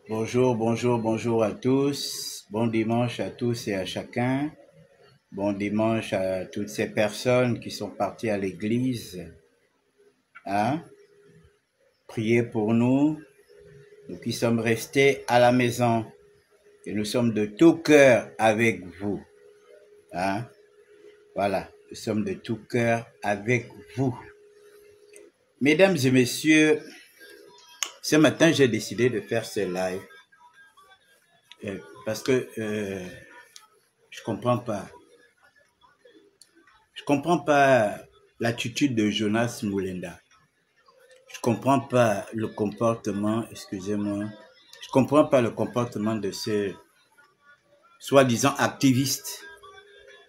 Bonjour, bonjour, bonjour à tous. Bon dimanche à tous et à chacun. Bon dimanche à toutes ces personnes qui sont parties à l'église. Hein? Priez pour nous, nous qui sommes restés à la maison. Et nous sommes de tout cœur avec vous. Hein? Voilà, nous sommes de tout cœur avec vous. Mesdames et messieurs, ce matin, j'ai décidé de faire ce live. Parce que je comprends pas. Je comprends pas l'attitude de Jonas Moulenda. Je comprends pas le comportement, excusez-moi, je comprends pas le comportement de ce soi-disant activiste.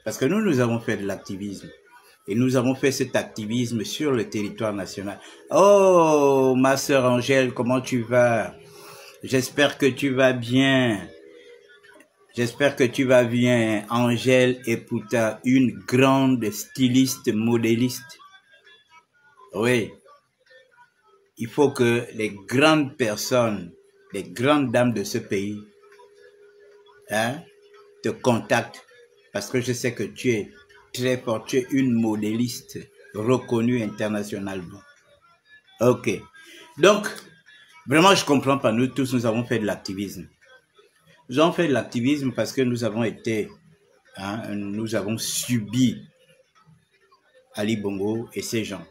Parce que nous avons fait de l'activisme. Et nous avons fait cet activisme sur le territoire national. Oh, ma sœur Angèle, comment tu vas? J'espère que tu vas bien. J'espère que tu vas bien. Angèle Epouta, une grande styliste, modéliste. Oui. Il faut que les grandes personnes, les grandes dames de ce pays, te contactent. Parce que je sais que tu es très fort, tu es une modéliste reconnue internationalement. Ok. Donc, vraiment, je comprends pas. Nous tous, nous avons fait de l'activisme. Nous avons fait de l'activisme parce que nous avons été, nous avons subi Ali Bongo et ces gens.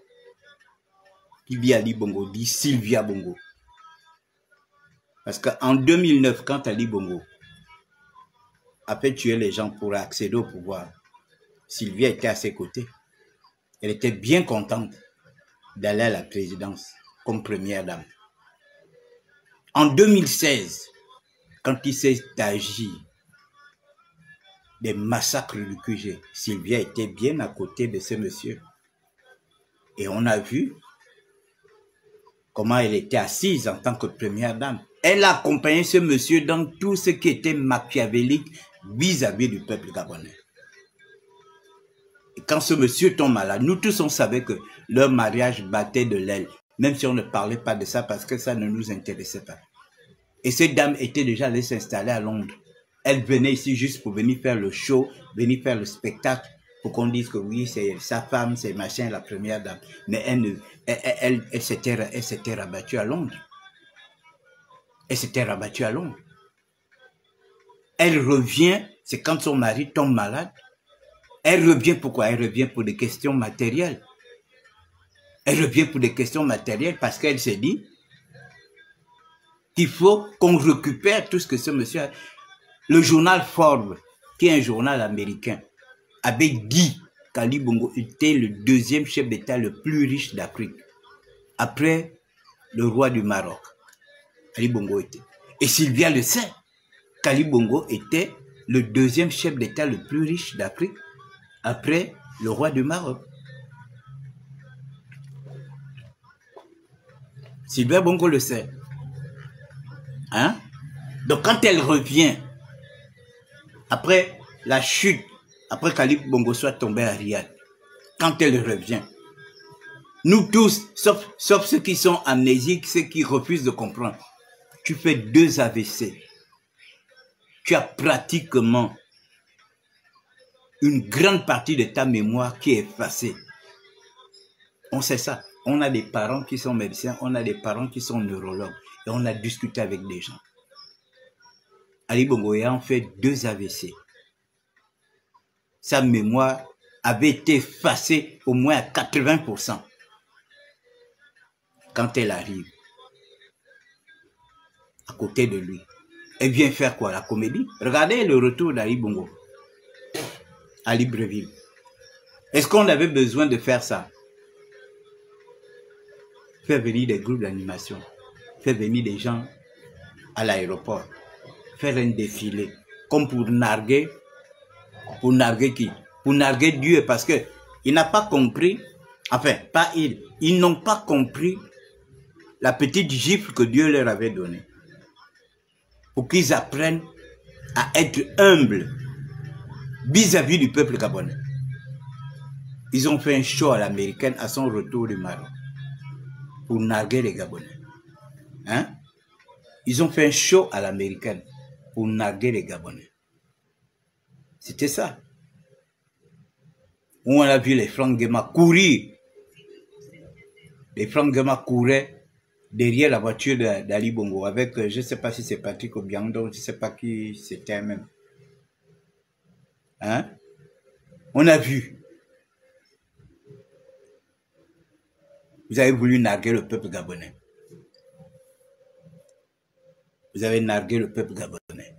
Qui dit Ali Bongo dit Sylvia Bongo. Parce qu'en 2009, quand Ali Bongo a fait tuer les gens pour accéder au pouvoir, Sylvia était à ses côtés. Elle était bien contente d'aller à la présidence comme première dame. En 2016, quand il s'est agi des massacres du QG, Sylvia était bien à côté de ce monsieur. Et on a vu comment elle était assise en tant que première dame. Elle a accompagné ce monsieur dans tout ce qui était machiavélique vis-à-vis du peuple gabonais. Et quand ce monsieur tombe malade, nous tous on savait que leur mariage battait de l'aile, même si on ne parlait pas de ça parce que ça ne nous intéressait pas. Et cette dame était déjà allée s'installer à Londres. Elle venait ici juste pour venir faire le show, venir faire le spectacle, pour qu'on dise que oui, c'est sa femme, c'est machin, la première dame. Mais elle s'était rabattue à Londres. Elle s'était rabattue à Londres. Elle revient, c'est quand son mari tombe malade. Elle revient pourquoi? Elle revient pour des questions matérielles. Elle revient pour des questions matérielles parce qu'elle s'est dit qu'il faut qu'on récupère tout ce que ce monsieur a. Le journal Forbes, qui est un journal américain, avait dit qu'Ali Bongo était le deuxième chef d'État le plus riche d'Afrique, après le roi du Maroc. Ali Bongo était. Et Sylvia le sait, qu'Ali Bongo était le deuxième chef d'État le plus riche d'Afrique, après le roi du Maroc. Sylvia Bongo le sait. Hein? Donc quand elle revient, après la chute, après qu'Ali Bongo soit tombé à Riyad, quand elle revient, nous tous, sauf ceux qui sont amnésiques, ceux qui refusent de comprendre, tu fais 2 AVC. Tu as pratiquement une grande partie de ta mémoire qui est effacée. On sait ça. On a des parents qui sont médecins, on a des parents qui sont neurologues. Et on a discuté avec des gens. Ali Bongo ayant fait 2 AVC. Sa mémoire avait été effacée au moins à 80%. Quand elle arrive à côté de lui, elle vient faire quoi? La comédie? Regardez le retour d'Ali Bongo à Libreville. Est-ce qu'on avait besoin de faire ça? Faire venir des groupes d'animation, faire venir des gens à l'aéroport, faire un défilé, comme pour narguer qui? Pour narguer Dieu, parce que il n'a pas compris, enfin, pas ils n'ont pas compris la petite gifle que Dieu leur avait donnée. Pour qu'ils apprennent à être humbles vis-à-vis du peuple gabonais. Ils ont fait un show à l'américaine à son retour du Maroc pour narguer les Gabonais. Hein? Ils ont fait un show à l'américaine pour narguer les Gabonais. C'était ça. Où on a vu les Franck Guéma courir. Les Franck Guéma couraient derrière la voiture d'Ali Bongo avec, je ne sais pas si c'est Patrick Obiando, je ne sais pas qui c'était même. Hein? On a vu. Vous avez voulu narguer le peuple gabonais. Vous avez nargué le peuple gabonais.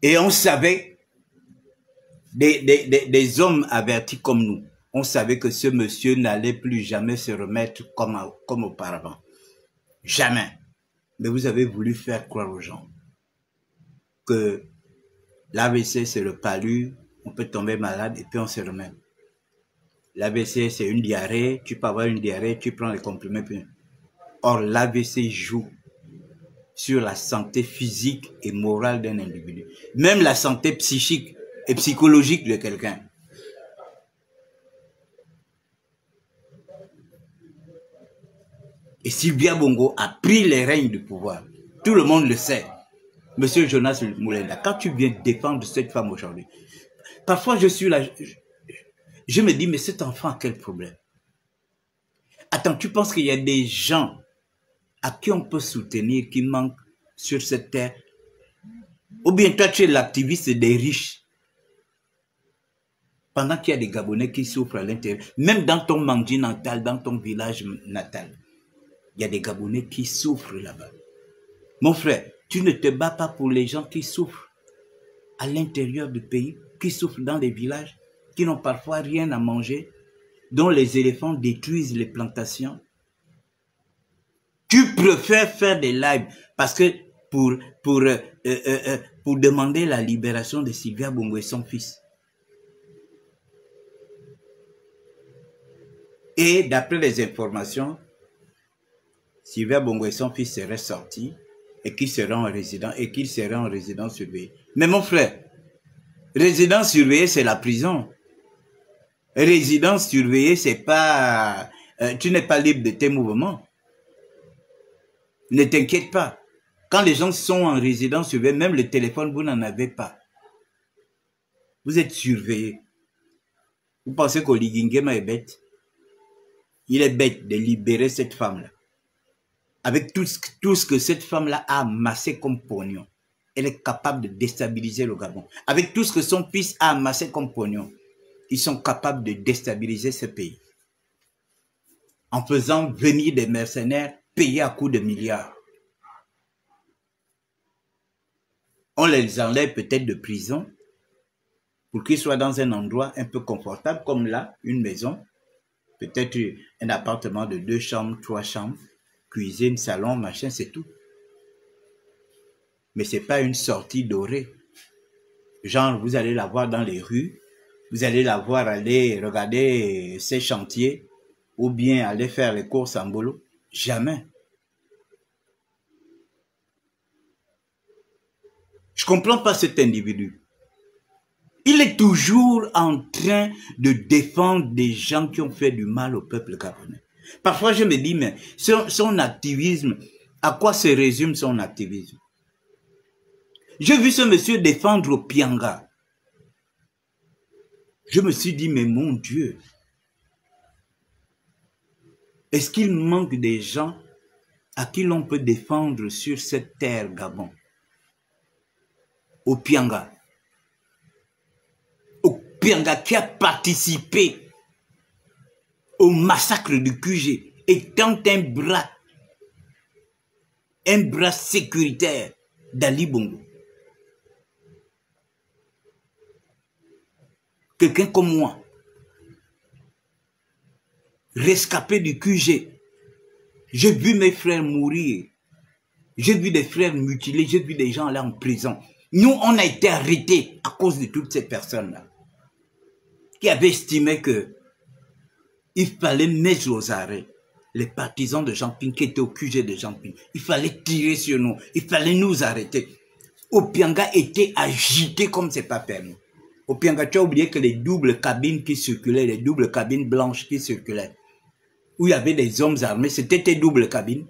Et on savait, des hommes avertis comme nous, on savait que ce monsieur n'allait plus jamais se remettre comme auparavant. Jamais. Mais vous avez voulu faire croire aux gens que l'AVC c'est le palu, on peut tomber malade et puis on se remet. L'AVC c'est une diarrhée, tu peux avoir une diarrhée, tu prends les comprimés. Or l'AVC joue sur la santé physique et morale d'un individu. Même la santé psychique et psychologique de quelqu'un. Et Sylvia Bongo a pris les règnes du pouvoir. Tout le monde le sait. Monsieur Jonas Moulenda, quand tu viens défendre cette femme aujourd'hui, parfois je suis là, je me dis, mais cet enfant a quel problème? Attends, tu penses qu'il y a des gens à qui on peut soutenir qui manquent sur cette terre? Ou bien toi tu es l'activiste des riches? Pendant qu'il y a des Gabonais qui souffrent à l'intérieur, même dans ton Mangdi natal, dans ton village natal, il y a des Gabonais qui souffrent là-bas. Mon frère, tu ne te bats pas pour les gens qui souffrent à l'intérieur du pays, qui souffrent dans les villages, qui n'ont parfois rien à manger, dont les éléphants détruisent les plantations. Tu préfères faire des lives parce que pour demander la libération de Sylvia Bongo et son fils. Et d'après les informations, Sylvia Bongo et son fils seraient sortis et qu'ils seraient en résidence surveillée. Mais mon frère, résidence surveillée, c'est la prison. Résidence surveillée, c'est pas... tu n'es pas libre de tes mouvements. Ne t'inquiète pas. Quand les gens sont en résidence surveillée, même le téléphone, vous n'en avez pas. Vous êtes surveillé. Vous pensez qu'Oligingema est bête? Il est bête de libérer cette femme-là. Avec tout ce que cette femme-là a amassé comme pognon, elle est capable de déstabiliser le Gabon. Avec tout ce que son fils a amassé comme pognon, ils sont capables de déstabiliser ce pays. En faisant venir des mercenaires payés à coups de milliards. On les enlève peut-être de prison pour qu'ils soient dans un endroit un peu confortable, comme là, une maison, peut-être un appartement de 2 chambres, 3 chambres, cuisine, salon, machin, c'est tout. Mais ce n'est pas une sortie dorée. Genre, vous allez la voir dans les rues, vous allez la voir aller regarder ses chantiers, ou bien aller faire les courses en boulot. Jamais. Je ne comprends pas cet individu. Il est toujours en train de défendre des gens qui ont fait du mal au peuple gabonais. Parfois, je me dis, mais son activisme, à quoi se résume son activisme? J'ai vu ce monsieur défendre Opianga. Je me suis dit, mais mon Dieu, est-ce qu'il manque des gens à qui l'on peut défendre sur cette terre Gabon? Opianga. Opianga qui a participé au massacre du QG, étant un bras sécuritaire d'Ali Bongo. Quelqu'un comme moi, rescapé du QG, j'ai vu mes frères mourir, j'ai vu des frères mutilés, j'ai vu des gens aller en prison. Nous, on a été arrêtés à cause de toutes ces personnes-là, qui avaient estimé que il fallait mettre aux arrêts les partisans de Jean Ping qui étaient au QG de Jean Ping. Il fallait tirer sur nous, il fallait nous arrêter. Opianga était agité comme c'est pas permis. Opianga, tu as oublié que les doubles cabines qui circulaient, les doubles cabines blanches qui circulaient, où il y avait des hommes armés, c'était des doubles cabines.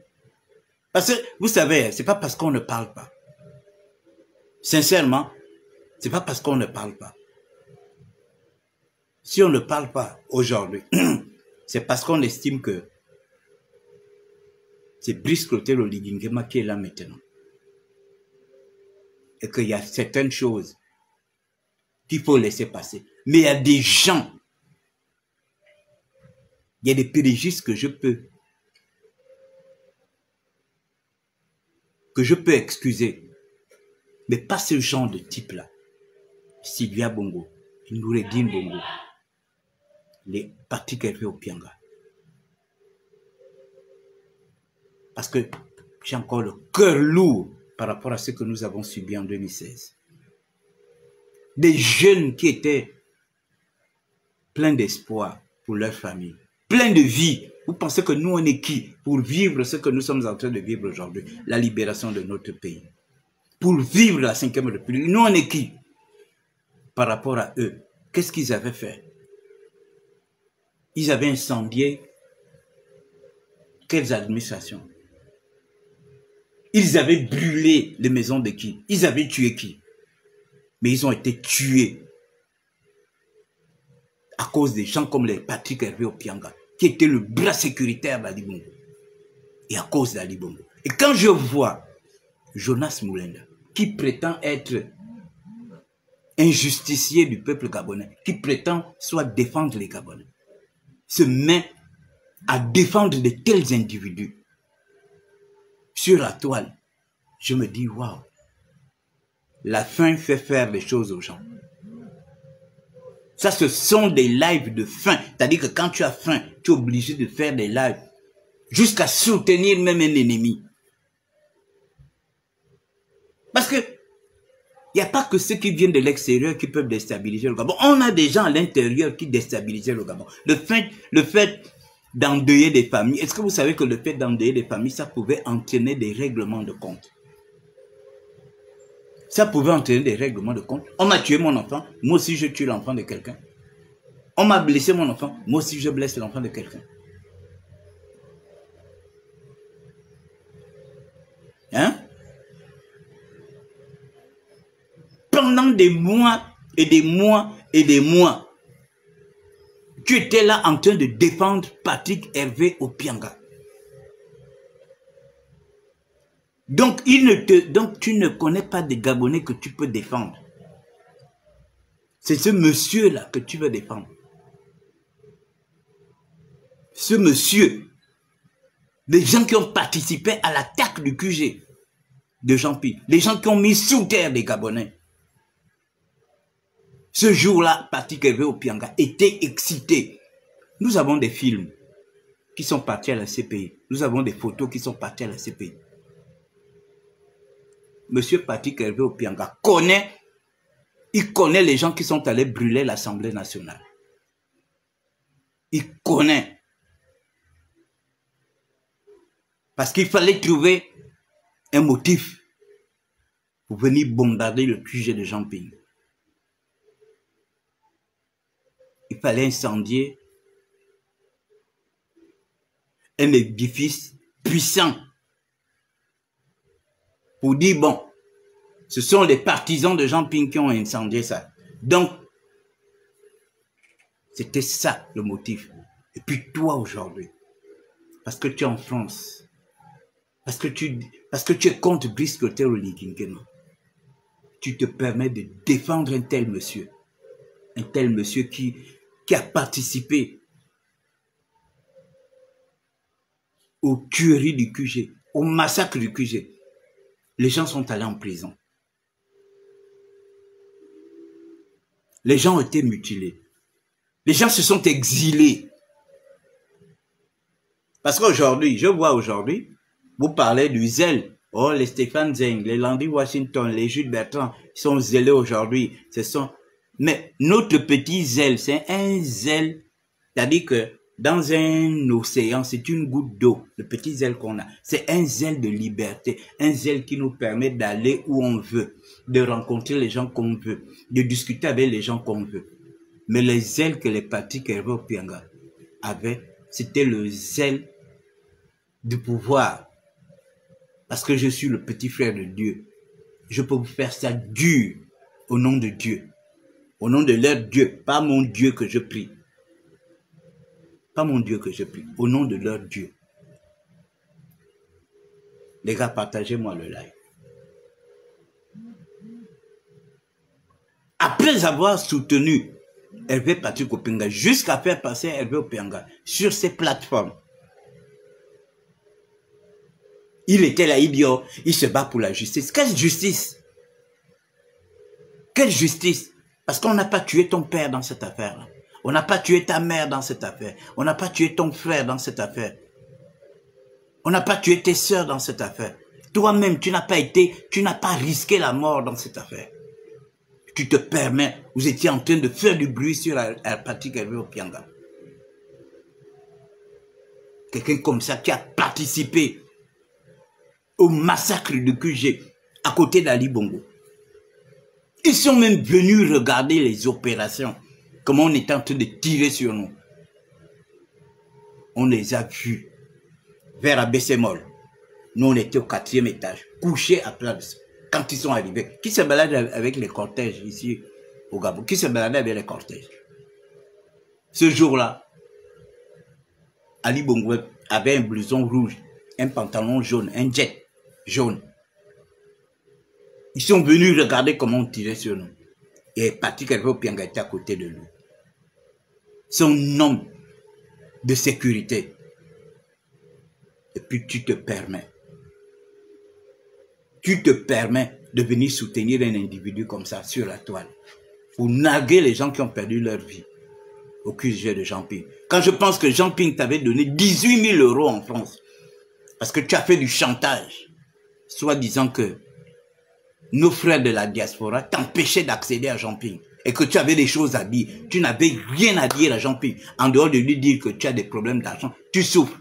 Parce que, vous savez, c'est pas parce qu'on ne parle pas. Sincèrement, c'est pas parce qu'on ne parle pas. Si on ne parle pas aujourd'hui, c'est parce qu'on estime que c'est Brice Clotaire Oligingema qui est là maintenant. Et qu'il y a certaines choses qu'il faut laisser passer. Mais il y a des gens, il y a des pédagogistes que je peux excuser. Mais pas ce genre de type-là. Sylvia Bongo, Noureddine Bongo, les Patrick Hervé Opianga. Parce que j'ai encore le cœur lourd par rapport à ce que nous avons subi en 2016. Des jeunes qui étaient pleins d'espoir pour leur famille, pleins de vie. Vous pensez que nous, on est qui pour vivre ce que nous sommes en train de vivre aujourd'hui, la libération de notre pays? Pour vivre la 5e République, nous, on est qui par rapport à eux? Qu'est-ce qu'ils avaient fait? Ils avaient incendié quelles administrations? Ils avaient brûlé les maisons de qui? Ils avaient tué qui? Mais ils ont été tués à cause des gens comme les Patrick Hervé Opianga, qui étaient le bras sécuritaire d'Ali Bongo. Et à cause d'Ali Bongo. Et quand je vois Jonas Moulenda, qui prétend être un justicier du peuple gabonais, qui prétend soit défendre les Gabonais, se met à défendre de tels individus sur la toile, je me dis, waouh, la faim fait faire des choses aux gens. Ça, ce sont des lives de faim. C'est-à-dire que quand tu as faim, tu es obligé de faire des lives jusqu'à soutenir même un ennemi. Parce que il n'y a pas que ceux qui viennent de l'extérieur qui peuvent déstabiliser le Gabon. On a des gens à l'intérieur qui déstabilisent le Gabon. Le fait d'endeuiller des familles. Est-ce que vous savez que le fait d'endeuiller des familles, ça pouvait entraîner des règlements de compte? Ça pouvait entraîner des règlements de compte. On m'a tué mon enfant, moi aussi je tue l'enfant de quelqu'un. On m'a blessé mon enfant, moi aussi je blesse l'enfant de quelqu'un. Hein? Pendant des mois et des mois et des mois, tu étais là en train de défendre Patrick Hervé Opianga. Donc, tu ne connais pas des Gabonais que tu peux défendre. C'est ce monsieur-là que tu veux défendre. Ce monsieur, des gens qui ont participé à l'attaque du QG de Jean-Pierre, des gens qui ont mis sous terre des Gabonais. Ce jour-là, Patrick Hervé Opianga était excité. Nous avons des films qui sont partis à la CPI. Nous avons des photos qui sont parties à la CPI. Monsieur Patrick Hervé Opianga connaît les gens qui sont allés brûler l'Assemblée nationale. Il connaît. Parce qu'il fallait trouver un motif pour venir bombarder le QG de Jean-Pierre. Il fallait incendier un édifice puissant pour dire, bon, ce sont les partisans de Jean-Pierre qui ont incendié ça. Donc, c'était ça le motif. Et puis toi aujourd'hui, parce que tu es en France, parce que tu es contre Brice Clotaire Oligingema, tu te permets de défendre un tel monsieur qui a participé aux tueries du QG, au massacre du QG. Les gens sont allés en prison. Les gens ont été mutilés. Les gens se sont exilés. Parce qu'aujourd'hui, je vois aujourd'hui, vous parlez du zèle. Oh, les Stéphane Zeng, les Landry Washington, les Jules Bertrand, ils sont zélés aujourd'hui. Mais notre petit zèle, c'est un zèle, c'est-à-dire que dans un océan, c'est une goutte d'eau, le petit zèle qu'on a. C'est un zèle de liberté, un zèle qui nous permet d'aller où on veut, de rencontrer les gens qu'on veut, de discuter avec les gens qu'on veut. Mais les zèles que les Patrick Hervé Opianga avaient, c'était le zèle du pouvoir. Parce que je suis le petit frère de Dieu. Je peux vous faire ça dur au nom de Dieu. Au nom de leur Dieu, pas mon Dieu que je prie. Pas mon Dieu que je prie, au nom de leur Dieu. Les gars, partagez-moi le live. Après avoir soutenu Hervé Patrick Openga, jusqu'à faire passer Hervé Openga sur ces plateformes, il était là, il dit, oh, il se bat pour la justice. Quelle justice? Quelle justice? Parce qu'on n'a pas tué ton père dans cette affaire-là. On n'a pas tué ta mère dans cette affaire. On n'a pas tué ton frère dans cette affaire. On n'a pas tué tes sœurs dans cette affaire. Toi-même, tu n'as pas risqué la mort dans cette affaire. Tu te permets, vous étiez en train de faire du bruit sur Patrick Hervé Openga. Quelqu'un comme ça qui a participé au massacre de QG à côté d'Ali Bongo. Ils sont même venus regarder les opérations, comment on était en train de tirer sur nous. On les a vus vers Abessemol. Nous, on était au 4e étage, couchés à plat de sang. Quand ils sont arrivés, qui se balade avec les cortèges ici au Gabon? Qui se baladait avec les cortèges? Ce jour-là, Ali Bongo avait un blouson rouge, un pantalon jaune, un jet jaune. Ils sont venus regarder comment on tirait sur nous. Et Patrick Hervé Openga était à côté de lui. Son homme de sécurité. Et puis tu te permets de venir soutenir un individu comme ça sur la toile. Pour narguer les gens qui ont perdu leur vie au QG de Jean Ping. Quand je pense que Jean Ping t'avait donné 18 000 € en France, parce que tu as fait du chantage, soit disant que nos frères de la diaspora t'empêchaient d'accéder à Jean Ping et que tu avais des choses à dire. Tu n'avais rien à dire à Jean Ping. En dehors de lui dire que tu as des problèmes d'argent, tu souffres.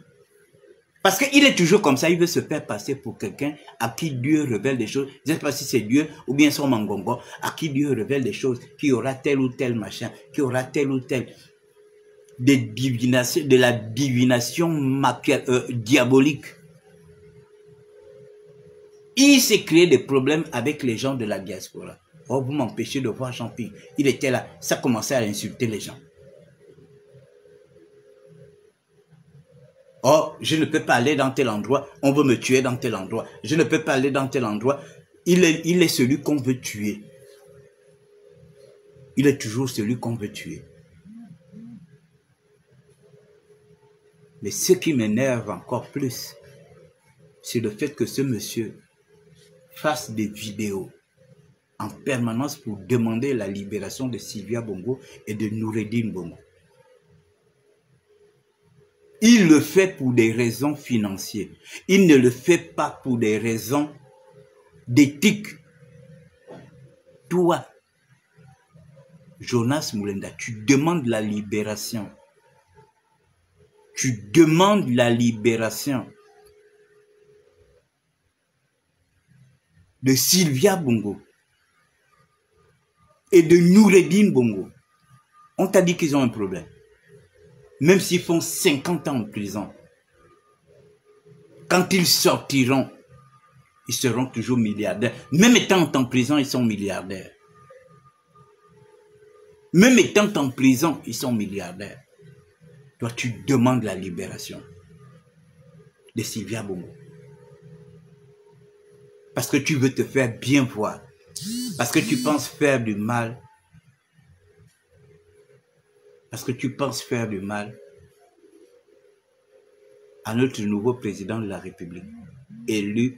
Parce qu'il est toujours comme ça, il veut se faire passer pour quelqu'un à qui Dieu révèle des choses. Je ne sais pas si c'est Dieu ou bien son mangongo, à qui Dieu révèle des choses, qui aura tel ou tel machin, qui aura tel ou tel. De la divination diabolique. Il s'est créé des problèmes avec les gens de la diaspora. Oh, vous m'empêchez de voir Jean Ping. Il était là, ça commençait à insulter les gens. Oh, je ne peux pas aller dans tel endroit, on veut me tuer dans tel endroit. Je ne peux pas aller dans tel endroit. Il est celui qu'on veut tuer. Il est toujours celui qu'on veut tuer. Mais ce qui m'énerve encore plus, c'est le fait que ce monsieur fasse des vidéos en permanence pour demander la libération de Sylvia Bongo et de Noureddine Bongo. Il le fait pour des raisons financières. Il ne le fait pas pour des raisons d'éthique. Toi, Jonas Moulenda, tu demandes la libération. Tu demandes la libération de Sylvia Bongo et de Noureddine Bongo. On t'a dit qu'ils ont un problème. Même s'ils font 50 ans en prison, quand ils sortiront, ils seront toujours milliardaires. Même étant en prison, ils sont milliardaires. Même étant en prison, ils sont milliardaires. Toi, tu demandes la libération de Sylvia Bongo. Parce que tu veux te faire bien voir. Parce que tu penses faire du mal. Parce que tu penses faire du mal à notre nouveau président de la République, élu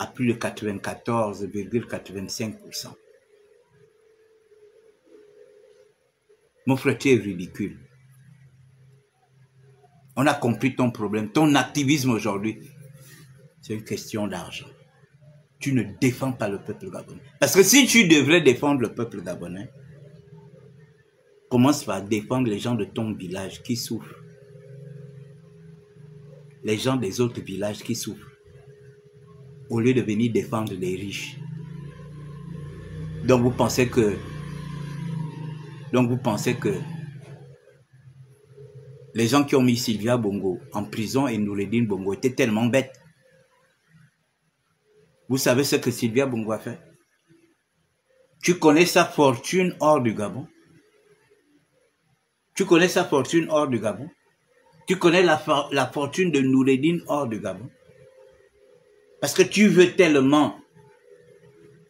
à plus de 94,85%. Mon frère, tu es ridicule. On a compris ton problème. Ton activisme aujourd'hui, c'est une question d'argent. Tu ne défends pas le peuple gabonais. Parce que si tu devrais défendre le peuple gabonais, commence par défendre les gens de ton village qui souffrent. Les gens des autres villages qui souffrent. Au lieu de venir défendre les riches. Donc vous pensez que Les gens qui ont mis Sylvia Bongo en prison et Noureddine Bongo étaient tellement bêtes. Vous savez ce que Sylvia Bongo a fait? Tu connais sa fortune hors du Gabon? Tu connais sa fortune hors du Gabon? Tu connais la fortune de Noureddine hors du Gabon? Parce que tu veux tellement.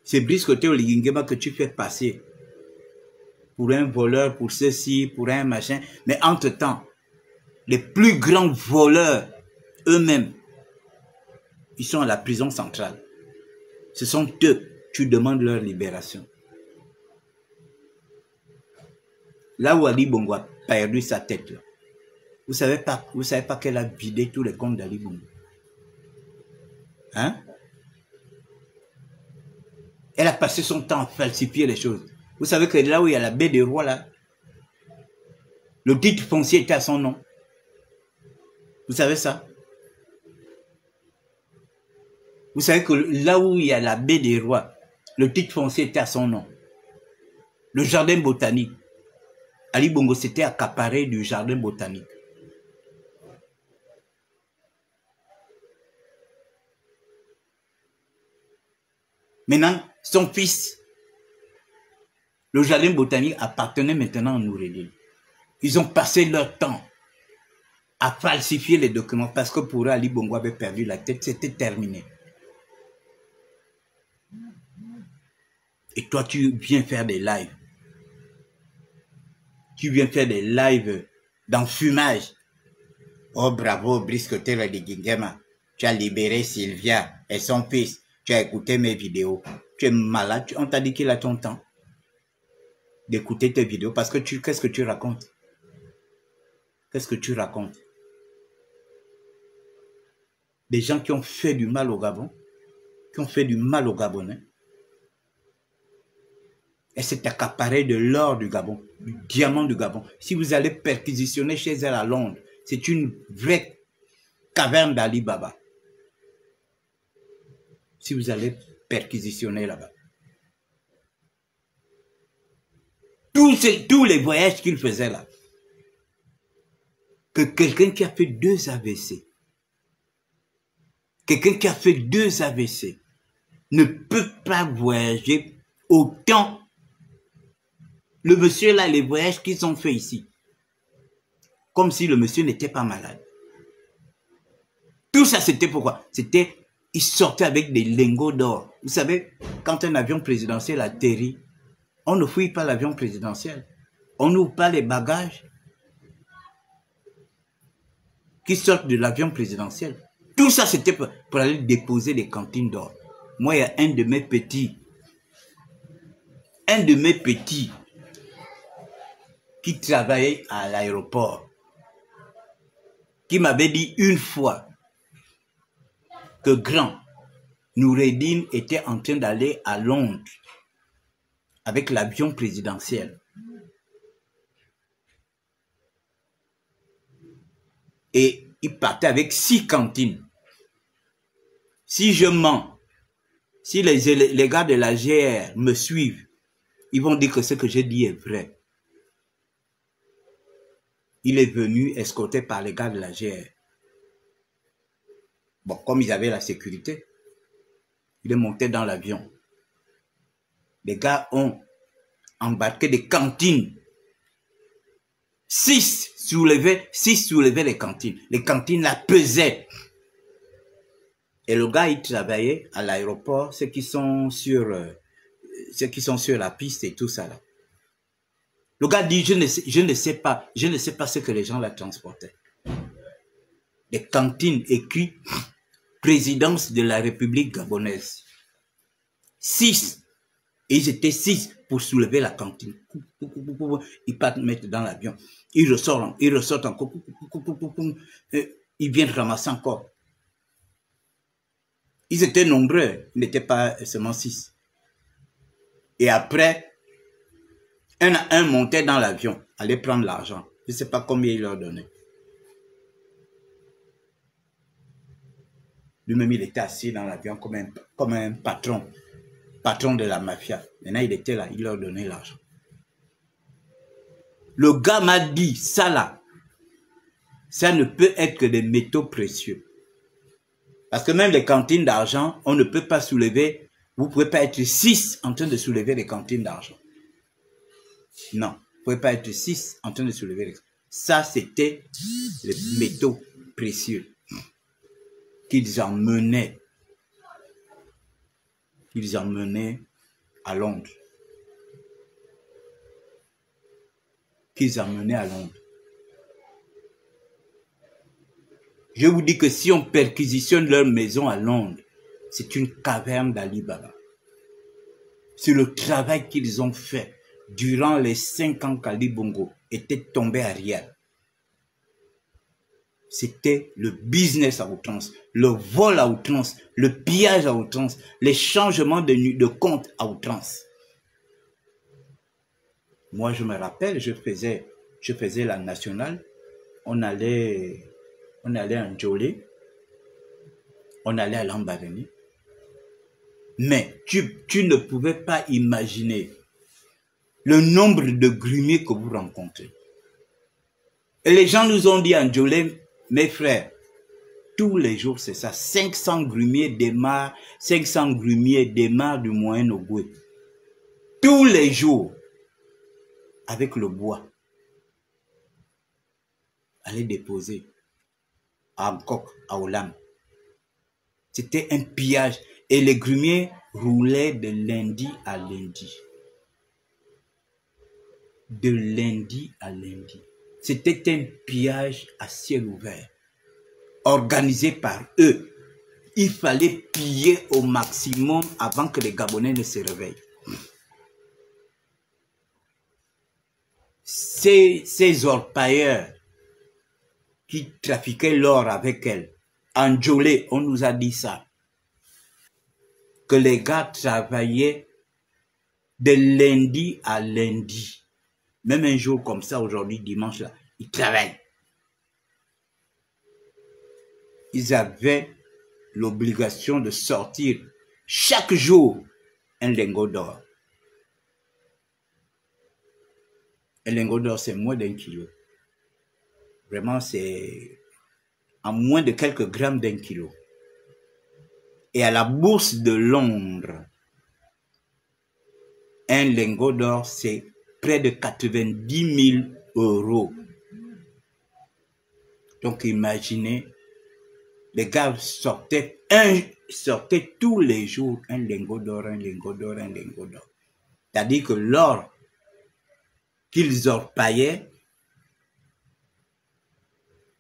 C'est Brice Côté Oligingema que tu fais passer pour un voleur, pour ceci, pour un machin. Mais entre-temps, les plus grands voleurs eux-mêmes, ils sont à la prison centrale. Ce sont eux, tu demandes leur libération. Là où Ali Bongo a perdu sa tête, là, vous savez pas qu'elle a vidé tous les comptes d'Ali Bongo. Hein? Elle a passé son temps à falsifier les choses. Vous savez que là où il y a la baie des rois, là, le titre foncier était à son nom. Vous savez ça? Vous savez que là où il y a la baie des rois, le titre foncier était à son nom. Le jardin botanique. Ali Bongo s'était accaparé du jardin botanique. Maintenant, son fils, le jardin botanique appartenait maintenant à Noureddine. Ils ont passé leur temps à falsifier les documents parce que pour eux, Ali Bongo avait perdu la tête, c'était terminé. Et toi, tu viens faire des lives. Tu viens faire des lives d'enfumage. Oh bravo, Brice Côté Oligingema. Tu as libéré Sylvia et son fils. Tu as écouté mes vidéos. Tu es malade. On t'a dit qu'il a ton temps d'écouter tes vidéos parce que qu'est-ce que tu racontes? Qu'est-ce que tu racontes? Des gens qui ont fait du mal au Gabon, qui ont fait du mal aux Gabonais. Elle s'est accaparée de l'or du Gabon, du diamant du Gabon. Si vous allez perquisitionner chez elle à Londres, c'est une vraie caverne d'Ali Baba. Si vous allez perquisitionner là-bas. Tous les voyages qu'il faisait là. Que quelqu'un qui a fait 2 AVC, quelqu'un qui a fait 2 AVC ne peut pas voyager autant. Le monsieur là, les voyages qu'ils ont fait ici, comme si le monsieur n'était pas malade. Tout ça, c'était pourquoi? C'était, il sortait avec des lingots d'or. Vous savez, quand un avion présidentiel atterrit, on ne fouille pas l'avion présidentiel. On n'ouvre pas les bagages qui sortent de l'avion présidentiel. Tout ça, c'était pour aller déposer des cantines d'or. Moi, il y a un de mes petits qui travaillait à l'aéroport, qui m'avait dit une fois que grand Noureddine était en train d'aller à Londres avec l'avion présidentiel. Et il partait avec 6 cantines. Si je mens, si les gars de la GR me suivent, ils vont dire que ce que j'ai dit est vrai. Il est venu escorté par les gars de la GR. Bon, comme ils avaient la sécurité, il est monté dans l'avion. Les gars ont embarqué des cantines. 6 soulevaient les cantines. Les cantines la pesaient. Et le gars, il travaillait à l'aéroport, ceux qui sont sur la piste et tout ça là. Le gars dit, je ne sais pas ce que les gens la transportaient. Les cantines écrites, présidence de la République gabonaise. 6. Et ils étaient 6 pour soulever la cantine. Ils partent mettre dans l'avion. Ils ressortent encore. Ils viennent ramasser encore. Ils étaient nombreux. Ils n'étaient pas seulement 6. Et après, un montait dans l'avion, allait prendre l'argent. Je ne sais pas combien il leur donnait. Lui-même, il était assis dans l'avion comme un patron de la mafia. Maintenant, il était là, il leur donnait l'argent. Le gars m'a dit, ça là, ça ne peut être que des métaux précieux. Parce que même les cantines d'argent, on ne peut pas soulever, vous ne pouvez pas être 6 en train de soulever les cantines d'argent. Non, vous ne pouvez pas être 6 en train de soulever les cantines. Ça, c'était les métaux précieux qu'ils emmenaient à Londres. Je vous dis que si on perquisitionne leur maison à Londres, c'est une caverne d'Ali Baba. C'est le travail qu'ils ont fait durant les 5 ans qu'Ali Bongo était tombé à Riyad. C'était le business à outrance, le vol à outrance, le pillage à outrance, les changements de compte à outrance. Moi, je me rappelle, je faisais la nationale. On allait à Ndjolé, on allait à Lambaréné. Mais tu ne pouvais pas imaginer le nombre de grumiers que vous rencontrez. Et les gens nous ont dit à Ndjolé, mes frères, tous les jours c'est ça, 500 grumiers démarrent du Moyen-Ogoué. Tous les jours, avec le bois, aller déposer à Nkok, à Olam. C'était un pillage. Et les grumiers roulaient de lundi à lundi. De lundi à lundi. C'était un pillage à ciel ouvert. Organisé par eux. Il fallait piller au maximum avant que les Gabonais ne se réveillent. Ces orpailleurs qui trafiquaient l'or avec elles, en Ndjolé, on nous a dit ça. Que les gars travaillaient de lundi à lundi. Même un jour comme ça, aujourd'hui, dimanche, là, ils travaillent. Ils avaient l'obligation de sortir chaque jour un lingot d'or. Un lingot d'or, c'est moins d'1 kilo. Vraiment, c'est en moins de quelques grammes d'1 kilo. Et à la bourse de Londres, un lingot d'or, c'est près de 90 000 euros. Donc imaginez, les gars sortaient tous les jours un lingot d'or, un lingot d'or, un lingot d'or. C'est-à-dire que l'or qu'ils orpaillaient,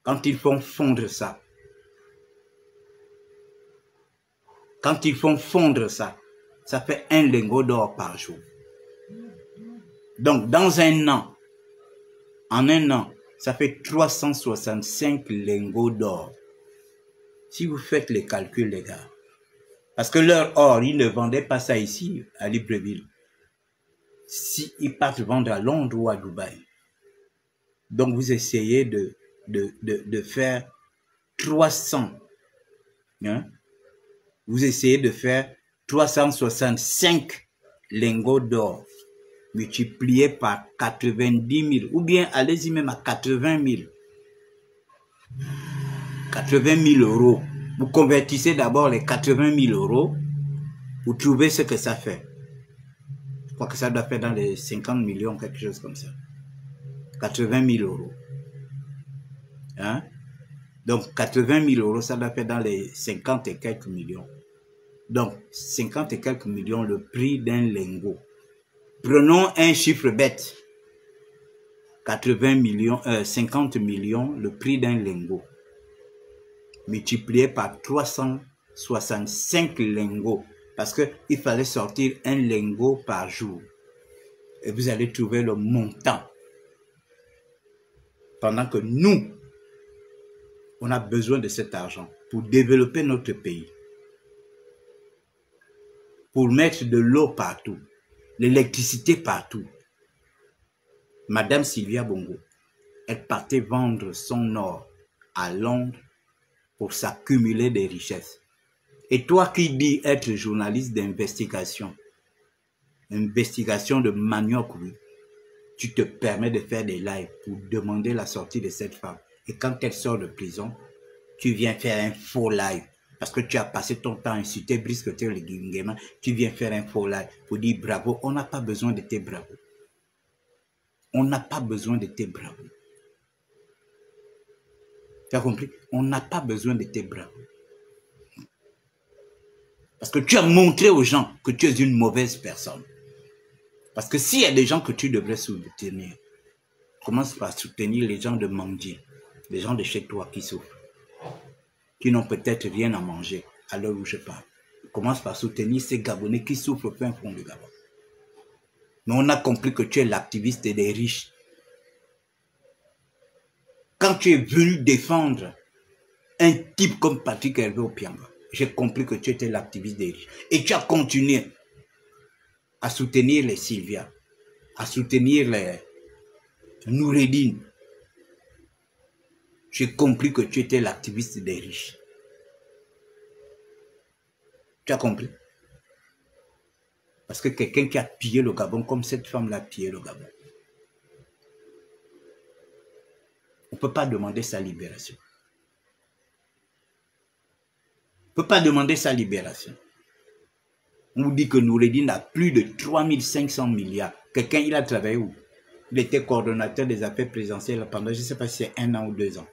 quand ils font fondre ça, ça fait un lingot d'or par jour. Donc, dans un an, en un an, ça fait 365 lingots d'or. Si vous faites les calculs, les gars. Parce que leur or, ils ne vendaient pas ça ici, à Libreville. Si ils partent vendre à Londres ou à Dubaï. Donc, vous essayez de faire 300. Hein? Vous essayez de faire 365 lingots d'or multipliés par 90 000. Ou bien, allez-y même à 80 000. 80 000 euros. Vous convertissez d'abord les 80 000 euros. Vous trouvez ce que ça fait. Je crois que ça doit faire dans les 50 millions, quelque chose comme ça. 80 000 euros. Hein? Donc, 80 000 euros, ça doit faire dans les 50 et quelques millions. Donc, 50 et quelques millions, le prix d'un lingot. Prenons un chiffre bête. 50 millions, le prix d'un lingot. Multiplié par 365 lingots. Parce qu'il fallait sortir un lingot par jour. Et vous allez trouver le montant. Pendant que nous, on a besoin de cet argent pour développer notre pays. Pour mettre de l'eau partout. L'électricité partout. Madame Sylvia Bongo, elle partait vendre son or à Londres pour s'accumuler des richesses. Et toi qui dis être journaliste d'investigation, investigation de manioc, oui, tu te permets de faire des lives pour demander la sortie de cette femme. Et quand elle sort de prison, tu viens faire un faux live. Parce que tu as passé ton temps à insulter Brice Clotaire Nguema, tu viens faire un faux live pour dire bravo. On n'a pas besoin de tes bravos. On n'a pas besoin de tes bravos. Tu as compris? On n'a pas besoin de tes bravos. Parce que tu as montré aux gens que tu es une mauvaise personne. Parce que s'il y a des gens que tu devrais soutenir, commence par soutenir les gens de Mangdi, les gens de chez toi qui souffrent, qui n'ont peut-être rien à manger à l'heure où je parle. Commence par soutenir ces Gabonais qui souffrent au fin fond du Gabon. Mais on a compris que tu es l'activiste des riches. Quand tu es venu défendre un type comme Patrick Hervé Opianga, j'ai compris que tu étais l'activiste des riches. Et tu as continué à soutenir les Sylvia, à soutenir les Noureddine. J'ai compris que tu étais l'activiste des riches. Tu as compris? Parce que quelqu'un qui a pillé le Gabon, comme cette femme-là a pillé le Gabon, on ne peut pas demander sa libération. On ne peut pas demander sa libération. On vous dit que Noureddine a plus de 3500 milliards. Quelqu'un, il a travaillé où? Il était coordonnateur des affaires présidentielles pendant, je ne sais pas si c'est 1 an ou 2 ans.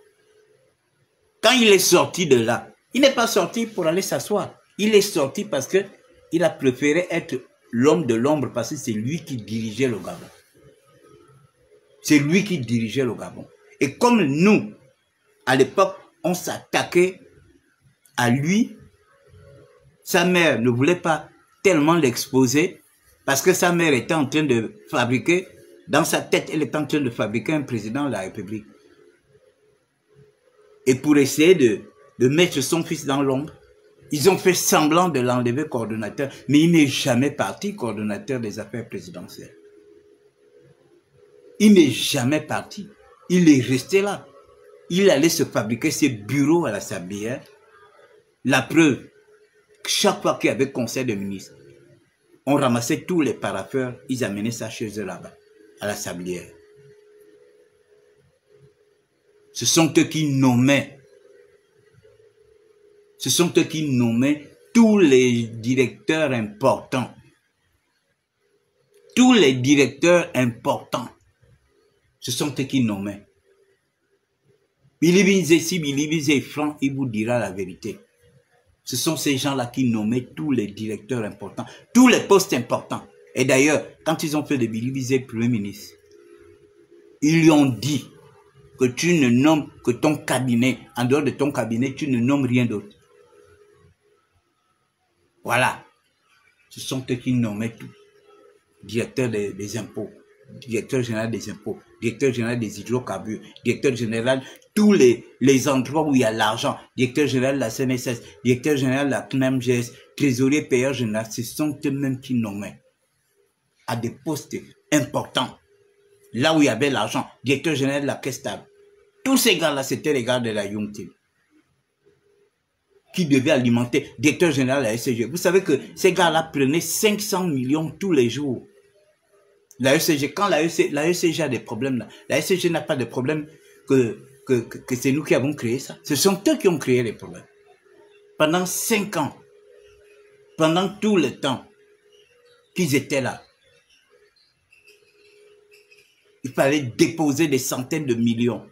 Quand il est sorti de là, il n'est pas sorti pour aller s'asseoir. Il est sorti parce qu'il a préféré être l'homme de l'ombre parce que c'est lui qui dirigeait le Gabon. C'est lui qui dirigeait le Gabon. Et comme nous, à l'époque, on s'attaquait à lui, sa mère ne voulait pas tellement l'exposer parce que sa mère était en train de fabriquer, dans sa tête, elle était en train de fabriquer un président de la République. Et pour essayer de mettre son fils dans l'ombre, ils ont fait semblant de l'enlever coordonnateur, mais il n'est jamais parti coordonnateur des affaires présidentielles. Il n'est jamais parti. Il est resté là. Il allait se fabriquer ses bureaux à la Sablière. La preuve, chaque fois qu'il y avait conseil de ministres, on ramassait tous les paraffeurs, ils amenaient ça chez eux là-bas, à la Sablière. Ce sont eux qui nommaient. Ce sont eux qui nommaient tous les directeurs importants. Tous les directeurs importants. Ce sont eux qui nommaient. Si Bilibi est franc, il vous dira la vérité. Ce sont ces gens-là qui nommaient tous les directeurs importants, tous les postes importants. Et d'ailleurs, quand ils ont fait de Bilibi Premier ministre, ils lui ont dit que tu ne nommes que ton cabinet. En dehors de ton cabinet, tu ne nommes rien d'autre. Voilà. Ce sont eux qui nommaient tout. Directeur des impôts, directeur général des impôts, directeur général des hydrocarbures, directeur général, tous les endroits où il y a l'argent, directeur général de la CNSS, directeur général de la CNMGS, trésorier payeur général, ce sont eux-mêmes qui nommaient à des postes importants. Là où il y avait l'argent, directeur général de la Caisse stable. Tous ces gars-là, c'était les gars de la Young Team qui devaient alimenter, directeur général de la SCG. Vous savez que ces gars-là prenaient 500 millions tous les jours. La ECG, quand la ECG a des problèmes, là, la ECG n'a pas de problème que c'est nous qui avons créé ça. Ce sont eux qui ont créé les problèmes. Pendant 5 ans, pendant tout le temps qu'ils étaient là, il fallait déposer des centaines de millions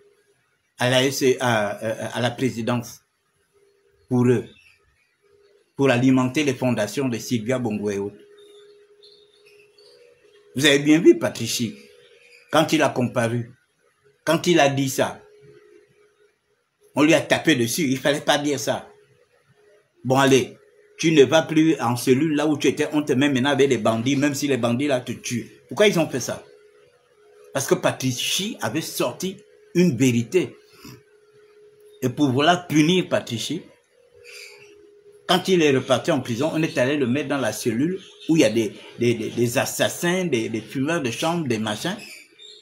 à la présidence pour eux, pour alimenter les fondations de Sylvia Bongo et autres. Vous avez bien vu Patrici, quand il a comparu, quand il a dit ça, on lui a tapé dessus, il ne fallait pas dire ça. Bon allez, tu ne vas plus en cellule là où tu étais, on te met maintenant avec les bandits, même si les bandits là te tuent. Pourquoi ils ont fait ça? Parce que Patrici avait sorti une vérité. Et pour vouloir punir Patrici, quand il est reparti en prison, on est allé le mettre dans la cellule où il y a des assassins, des fumeurs de chambre, des machins,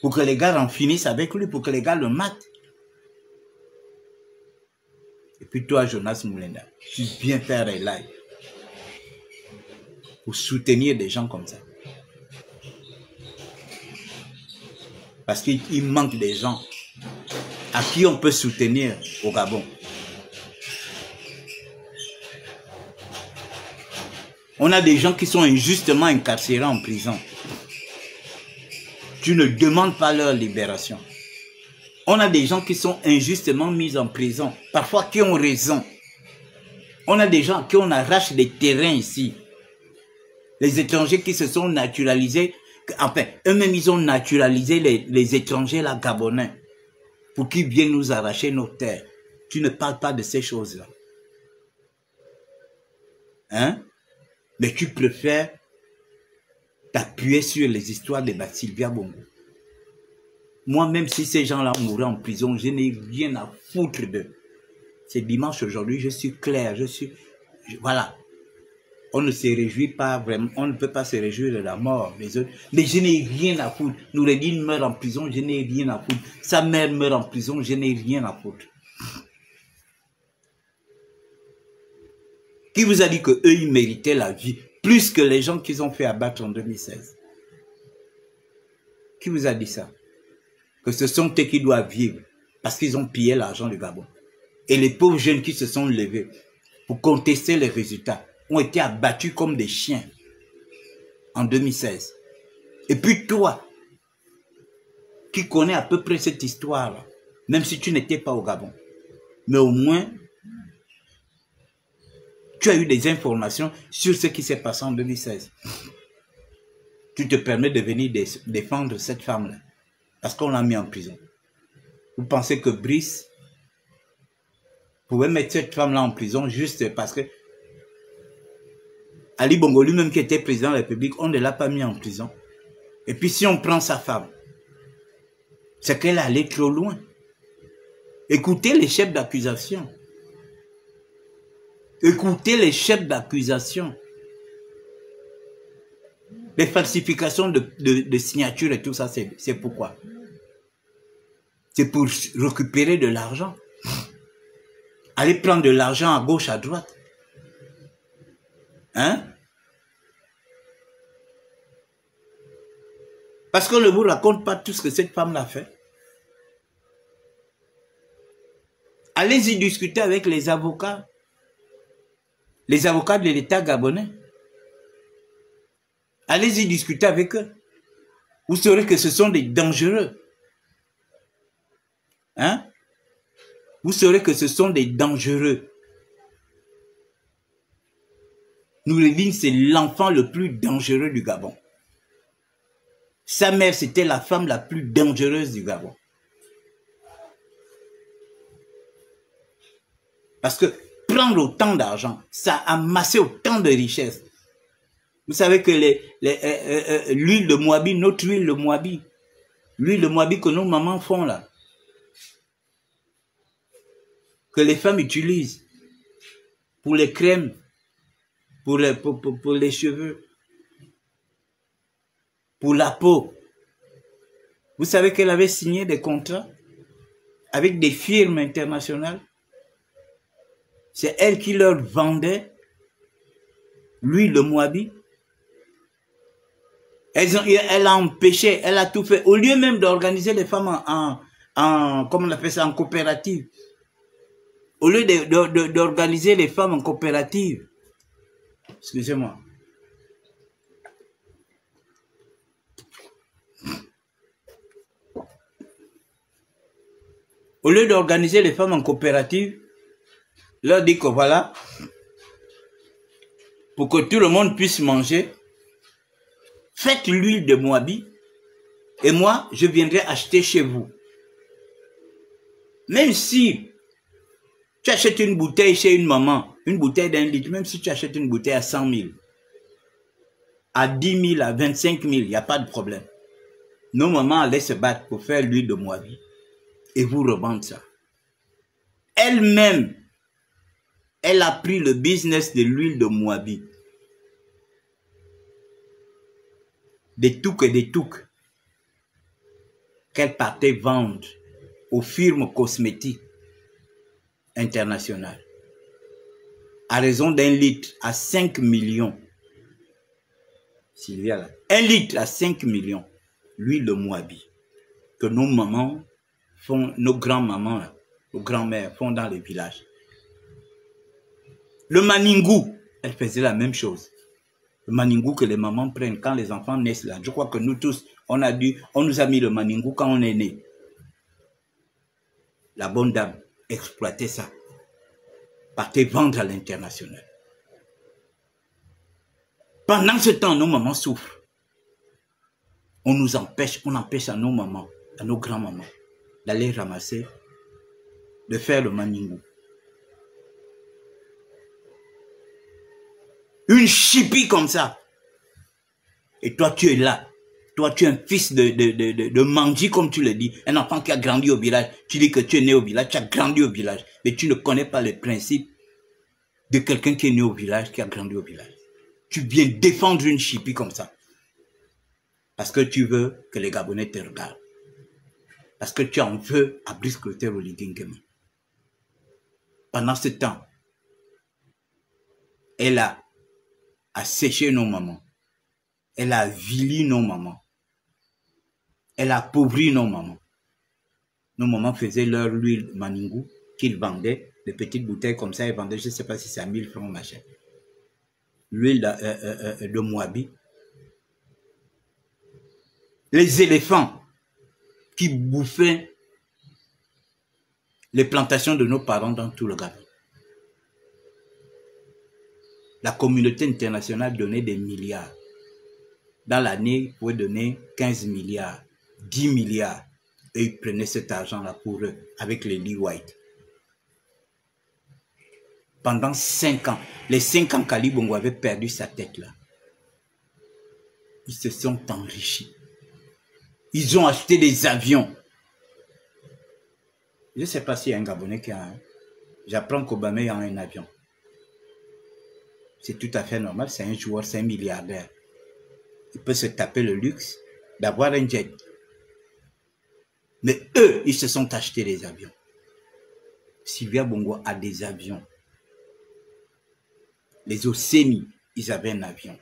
pour que les gars en finissent avec lui, pour que les gars le matent. Et puis toi, Jonas Moulenda, tu viens faire un live pour soutenir des gens comme ça. Parce qu'il manque des gens à qui on peut soutenir au Gabon. On a des gens qui sont injustement incarcérés en prison. Tu ne demandes pas leur libération. On a des gens qui sont injustement mis en prison, parfois qui ont raison. On a des gens à qui on arrache des terrains ici. Les étrangers qui se sont naturalisés, enfin, eux-mêmes ils ont naturalisé les étrangers là, gabonais, pour qu'ils viennent nous arracher nos terres. Tu ne parles pas de ces choses-là. Hein? Mais tu préfères t'appuyer sur les histoires de Sylvia Bongo. Moi, même si ces gens-là mouraient en prison, je n'ai rien à foutre d'eux. C'est dimanche aujourd'hui, je suis clair, voilà. On ne se réjouit pas vraiment, on ne peut pas se réjouir de la mort des autres, mais je n'ai rien à foutre. Noureddin meurt en prison, je n'ai rien à foutre. Sa mère meurt en prison, je n'ai rien à foutre. Qui vous a dit qu'eux, ils méritaient la vie plus que les gens qu'ils ont fait abattre en 2016? Qui vous a dit ça? Que ce sont eux qui doivent vivre parce qu'ils ont pillé l'argent du Gabon. Et les pauvres jeunes qui se sont levés pour contester les résultats ont été abattus comme des chiens en 2016. Et puis toi, qui connais à peu près cette histoire-là, même si tu n'étais pas au Gabon, mais au moins, tu as eu des informations sur ce qui s'est passé en 2016. Tu te permets de venir défendre cette femme-là, parce qu'on l'a mis en prison. Vous pensez que Brice pouvait mettre cette femme-là en prison juste parce que Ali Bongo lui-même qui était président de la République, on ne l'a pas mis en prison. Et puis si on prend sa femme, c'est qu'elle est allée trop loin. Écoutez les chefs d'accusation. Écoutez les chefs d'accusation. Les falsifications de signatures et tout ça, c'est pourquoi? C'est pour récupérer de l'argent. Aller prendre de l'argent à gauche, à droite. Hein? Parce qu'on ne vous raconte pas tout ce que cette femme l'a fait. Allez-y discuter avec les avocats de l'État gabonais. Allez-y discuter avec eux. Vous saurez que ce sont des dangereux. Hein? Vous saurez que ce sont des dangereux. Noureddin, c'est l'enfant le plus dangereux du Gabon. Sa mère, c'était la femme la plus dangereuse du Gabon. Parce que prendre autant d'argent, ça a amassé autant de richesses. Vous savez que l'huile de Moabi, notre huile de Moabi, l'huile de Moabi que nos mamans font là, que les femmes utilisent pour les crèmes, pour les cheveux, pour la peau. Vous savez qu'elle avait signé des contrats avec des firmes internationales. C'est elle qui leur vendait l'huile de Moabi. Elle a empêché, elle a tout fait. Au lieu même d'organiser les femmes comment on appelle ça, en coopérative. Au lieu d'organiser les femmes en coopérative. Excusez-moi. Au lieu d'organiser les femmes en coopérative, leur dit que voilà, pour que tout le monde puisse manger, faites l'huile de Moabi et moi, je viendrai acheter chez vous. Même si tu achètes une bouteille chez une maman, une bouteille d'1 litre, même si tu achètes une bouteille à 100 000, à 10 000, à 25 000, il n'y a pas de problème. Nos mamans allaient se battre pour faire l'huile de Moabi et vous revendre ça. Elle-même, elle a pris le business de l'huile de Moabi. Des touks qu'elle partait vendre aux firmes cosmétiques internationales. À raison d'1 litre à 5 millions. Sylvia, là. 1 litre à 5 millions. L'huile de Moabi. Que nos mamans font, nos grands-mamans, nos grands-mères font dans les villages. Le maningou, elle faisait la même chose. Le maningou que les mamans prennent quand les enfants naissent là. Je crois que nous tous, on nous a mis le maningou quand on est né. La bonne dame exploitait ça. Partait vendre à l'international. Pendant ce temps, nos mamans souffrent. On nous empêche, on empêche à nos mamans, à nos grands-mamans, d'aller ramasser, de faire le maningou. Une chipie comme ça. Et toi, tu es là. Toi, tu es un fils de Manji, comme tu le dis. Un enfant qui a grandi au village. Tu dis que tu es né au village, tu as grandi au village. Mais tu ne connais pas les principes de quelqu'un qui est né au village, qui a grandi au village. Tu viens défendre une chipie comme ça. Parce que tu veux que les Gabonais te regardent. Parce que tu en veux à Brice Clotaire Oligui. Pendant ce temps, elle a asséché nos mamans. Elle a avili nos mamans. Elle a appauvri nos mamans. Nos mamans faisaient leur huile maningou qu'ils vendaient, des petites bouteilles comme ça, ils vendaient, je ne sais pas si c'est à 1000 francs, machin. L'huile de Moabi. Les éléphants qui bouffaient les plantations de nos parents dans tout le Gabon. La communauté internationale donnait des milliards. Dans l'année, ils pouvaient donner 15 milliards, 10 milliards. Et ils prenaient cet argent-là pour eux, avec les Lee White. Pendant 5 ans, les 5 ans qu'Ali Bongo avait perdu sa tête là, ils se sont enrichis. Ils ont acheté des avions. Je ne sais pas s'il y a un Gabonais qui a un. J'apprends qu'Obama a un avion. C'est tout à fait normal, c'est un joueur, c'est un milliardaire. Il peut se taper le luxe d'avoir un jet. Mais eux, ils se sont achetés des avions. Sylvia Bongo a des avions. Les Océnies, ils avaient un avion.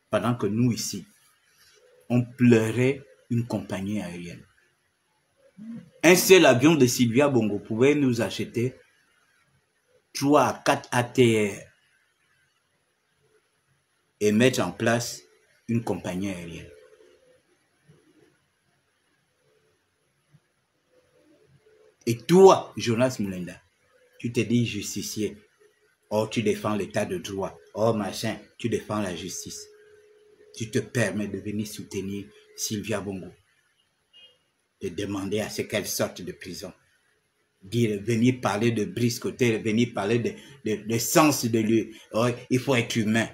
Pendant que nous, ici, on pleurait une compagnie aérienne. Un seul avion de Sylvia Bongo pouvait nous acheter 3 à 4 ATR et mettre en place une compagnie aérienne. Et toi, Jonas Mulenda, tu te dis justicier. Oh, tu défends l'état de droit. Oh, machin, tu défends la justice. Tu te permets de venir soutenir Sylvia Bongo. De demander à ce qu'elle sorte de prison. Dire, venir parler de Brice Clotaire, venir parler de sens de lui. Oh, il faut être humain.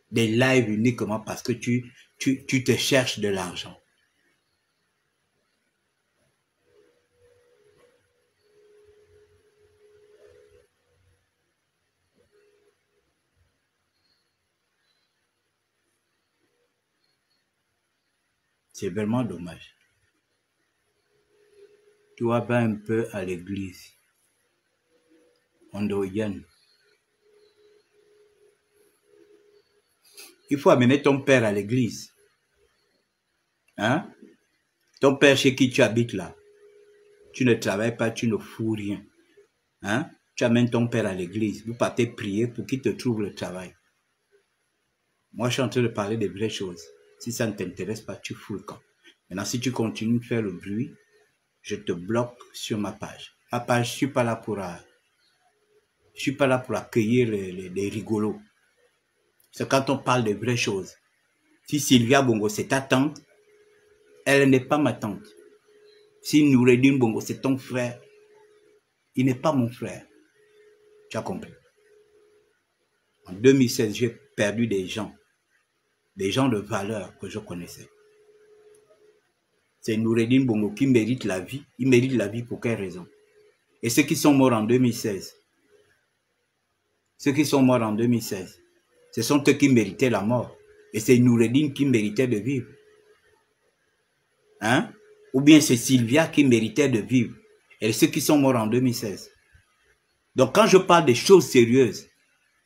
Des lives uniquement parce que tu te cherches de l'argent. C'est vraiment dommage. Tu vas un peu à l'église. Ondoyan. Il faut amener ton père à l'église. Hein? Ton père chez qui tu habites là. Tu ne travailles pas, tu ne fous rien. Hein? Tu amènes ton père à l'église. Vous partez prier pour qu'il te trouve le travail. Moi, je suis en train de parler des vraies choses. Si ça ne t'intéresse pas, tu fous le camp. Maintenant, si tu continues de faire le bruit, je te bloque sur ma page. Ma page, je ne suis pas là pour accueillir les rigolos. C'est quand on parle de vraies choses. Si Sylvia Bongo, c'est ta tante, elle n'est pas ma tante. Si Noureddin Bongo, c'est ton frère, il n'est pas mon frère. Tu as compris. En 2016, j'ai perdu des gens de valeur que je connaissais. C'est Noureddin Bongo qui mérite la vie. Il mérite la vie pour quelle raison? Et ceux qui sont morts en 2016, ce sont eux qui méritaient la mort. Et c'est Noureddin qui méritait de vivre. Hein? Ou bien c'est Sylvia qui méritait de vivre. Et ceux qui sont morts en 2016. Donc quand je parle des choses sérieuses,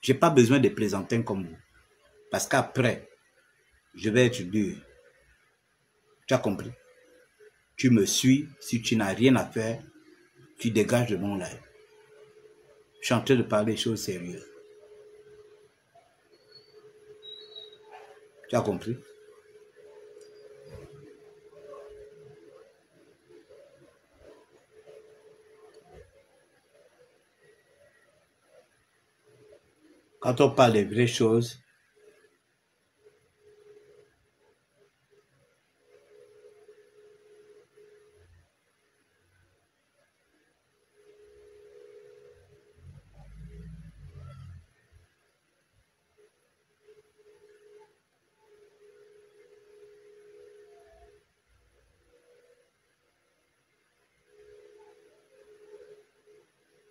je n'ai pas besoin de plaisantins comme vous. Parce qu'après, je vais être dur. Tu as compris? Tu me suis, si tu n'as rien à faire, tu dégages de mon live. Je suis en train de parler des choses sérieuses. Tu as compris? Quand on parle des vraies choses,